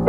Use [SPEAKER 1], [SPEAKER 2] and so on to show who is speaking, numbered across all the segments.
[SPEAKER 1] Hai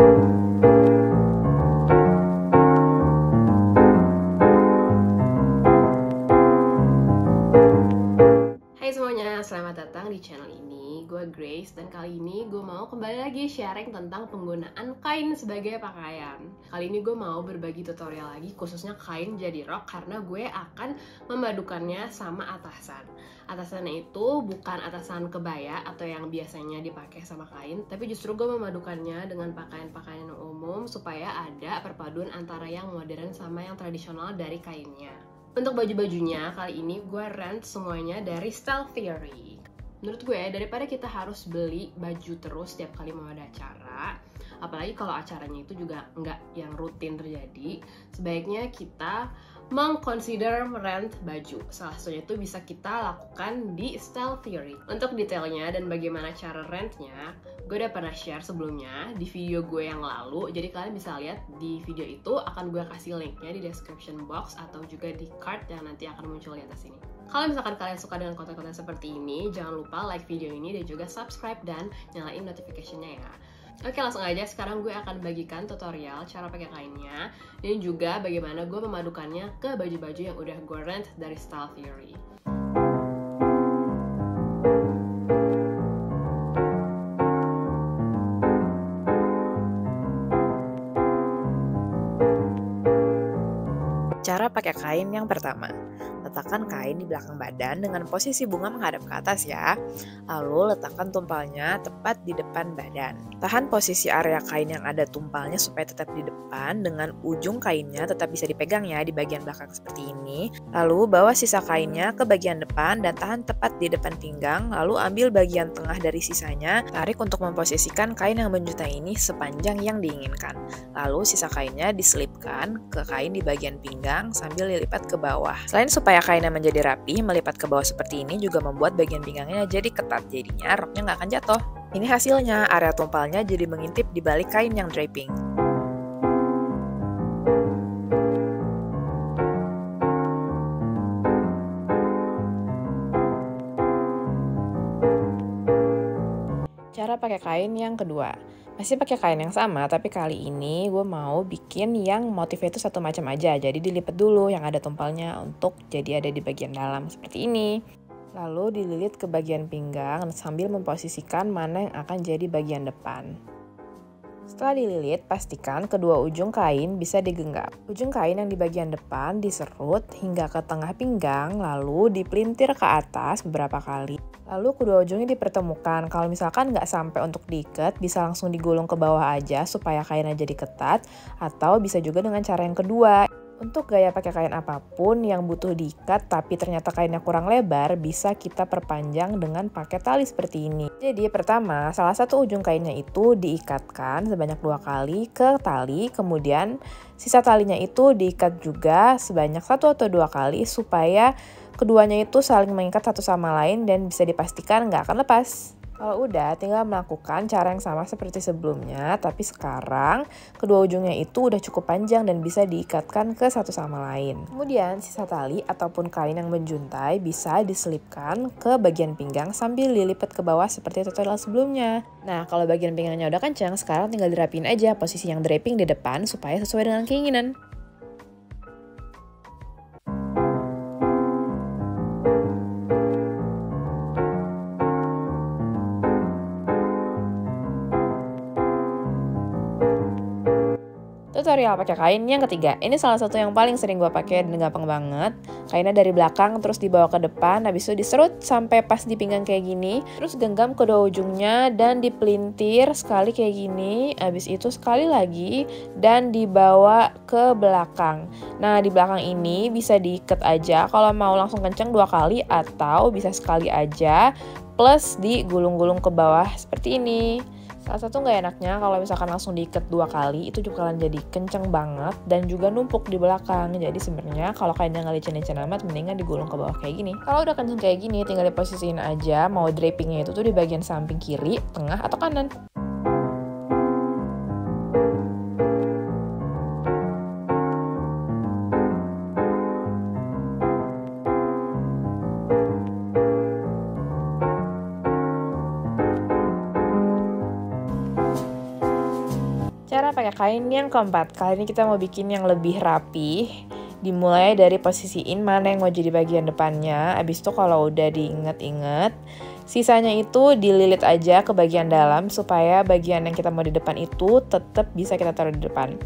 [SPEAKER 1] semuanya, selamat datang di channel ini. Gue Grace dan kali ini gue mau kembali lagi sharing tentang penggunaan kain sebagai pakaian. Kali ini gue mau berbagi tutorial lagi khususnya kain jadi rok karena gue akan memadukannya sama atasan. Atasannya itu bukan atasan kebaya atau yang biasanya dipakai sama kain, tapi justru gue memadukannya dengan pakaian-pakaian umum supaya ada perpaduan antara yang modern sama yang tradisional dari kainnya. Untuk baju-bajunya, kali ini gue rent semuanya dari Style Theory. Menurut gue, daripada kita harus beli baju terus setiap kali mau ada acara, apalagi kalau acaranya itu juga nggak yang rutin terjadi, sebaiknya kita mengconsider rent baju. Salah satunya itu bisa kita lakukan di Style Theory. Untuk detailnya dan bagaimana cara rentnya, gue udah pernah share sebelumnya di video gue yang lalu. Jadi kalian bisa lihat di video itu, akan gue kasih linknya di description box atau juga di card yang nanti akan muncul di atas ini. Kalau misalkan kalian suka dengan konten-konten seperti ini, jangan lupa like video ini dan juga subscribe dan nyalain notification-nya ya. Oke, langsung aja sekarang gue akan bagikan tutorial cara pakai kainnya dan juga bagaimana gue memadukannya ke baju-baju yang udah gue rent dari Style Theory.
[SPEAKER 2] Cara pakai kain yang pertama, letakkan kain di belakang badan dengan posisi bunga menghadap ke atas ya. Lalu letakkan tumpalnya tepat di depan badan. Tahan posisi area kain yang ada tumpalnya supaya tetap di depan dengan ujung kainnya tetap bisa dipegang ya di bagian belakang seperti ini. Lalu bawa sisa kainnya ke bagian depan dan tahan tepat di depan pinggang. Lalu ambil bagian tengah dari sisanya, tarik untuk memposisikan kain yang menjuntai ini sepanjang yang diinginkan. Lalu sisa kainnya diselipkan ke kain di bagian pinggang sambil dilipat ke bawah. Selain supaya kainnya menjadi rapi, melipat ke bawah seperti ini juga membuat bagian pinggangnya jadi ketat, jadinya roknya nggak akan jatuh. Ini hasilnya, area tumpalnya jadi mengintip di balik kain yang draping. Cara pakai kain yang kedua, masih pakai kain yang sama, tapi kali ini gue mau bikin yang motifnya itu satu macam aja. Jadi dilipat dulu yang ada tumpalnya untuk jadi ada di bagian dalam seperti ini. Lalu dililit ke bagian pinggang sambil memposisikan mana yang akan jadi bagian depan. Setelah dililit, pastikan kedua ujung kain bisa digenggam. Ujung kain yang di bagian depan diserut hingga ke tengah pinggang, lalu dipelintir ke atas beberapa kali. Lalu kedua ujungnya dipertemukan. Kalau misalkan nggak sampai untuk diikat, bisa langsung digulung ke bawah aja supaya kainnya jadi ketat, atau bisa juga dengan cara yang kedua. Untuk gaya pakai kain apapun yang butuh diikat tapi ternyata kainnya kurang lebar, bisa kita perpanjang dengan pakai tali seperti ini. Jadi pertama, salah satu ujung kainnya itu diikatkan sebanyak 2 kali ke tali, kemudian sisa talinya itu diikat juga sebanyak 1 atau 2 kali supaya keduanya itu saling mengikat satu sama lain dan bisa dipastikan nggak akan lepas. Kalau udah, tinggal melakukan cara yang sama seperti sebelumnya, tapi sekarang kedua ujungnya itu udah cukup panjang dan bisa diikatkan ke satu sama lain. Kemudian sisa tali ataupun kain yang menjuntai bisa diselipkan ke bagian pinggang sambil dilipat ke bawah seperti tutorial sebelumnya. Nah, kalau bagian pinggangnya udah kencang, sekarang tinggal dirapiin aja posisi yang draping di depan supaya sesuai dengan keinginan. Tutorial pakai kain yang ketiga. Ini salah satu yang paling sering gue pakai dan gampang banget. Kainnya dari belakang terus dibawa ke depan, habis itu diserut sampai pas di pinggang kayak gini. Terus genggam kedua ujungnya dan dipelintir sekali kayak gini. Habis itu sekali lagi dan dibawa ke belakang. Nah, di belakang ini bisa diikat aja kalau mau langsung kenceng 2 kali atau bisa sekali aja plus digulung-gulung ke bawah seperti ini. Salah satu nggak enaknya kalau misalkan langsung diikat 2 kali, itu juga bakalan jadi kenceng banget dan juga numpuk di belakang. Jadi sebenarnya kalau kainnya nggak licin-licin amat, mendingan digulung ke bawah kayak gini. Kalau udah kenceng kayak gini, tinggal diposisiin aja mau drapingnya itu tuh di bagian samping kiri, tengah, atau kanan. Cara pakai kain yang keempat, kali ini kita mau bikin yang lebih rapi. Dimulai dari posisiin mana yang mau jadi bagian depannya. Abis itu kalau udah diinget-inget, sisanya itu dililit aja ke bagian dalam supaya bagian yang kita mau di depan itu tetap bisa kita taruh di depan.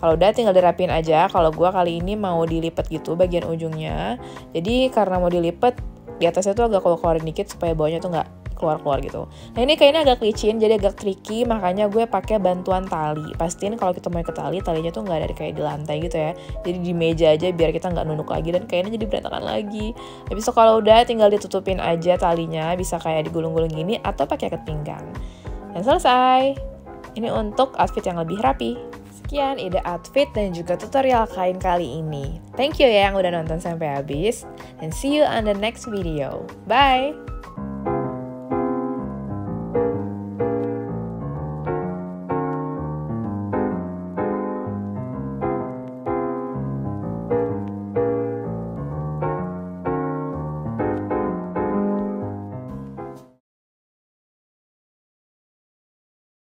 [SPEAKER 2] Kalau udah tinggal dirapin aja. Kalau gue kali ini mau dilipet gitu bagian ujungnya. Jadi karena mau dilipet, di atasnya tuh agak keluar-keluarin dikit supaya bawahnya tuh nggak keluar-keluar gitu. Nah ini kayaknya agak licin, jadi agak tricky, makanya gue pakai bantuan tali. Pastiin kalau kita mau ikat tali, talinya tuh nggak dari kayak di lantai gitu ya. Jadi di meja aja biar kita nggak nunduk lagi dan kayaknya jadi berantakan lagi. Habis itu kalau udah tinggal ditutupin aja talinya, bisa kayak digulung-gulung gini atau pakai ikat pinggang. Dan selesai. Ini untuk outfit yang lebih rapi. Sekian ide outfit dan juga tutorial kain kali ini. Thank you ya yang udah nonton sampai habis. And see you on the next video. Bye!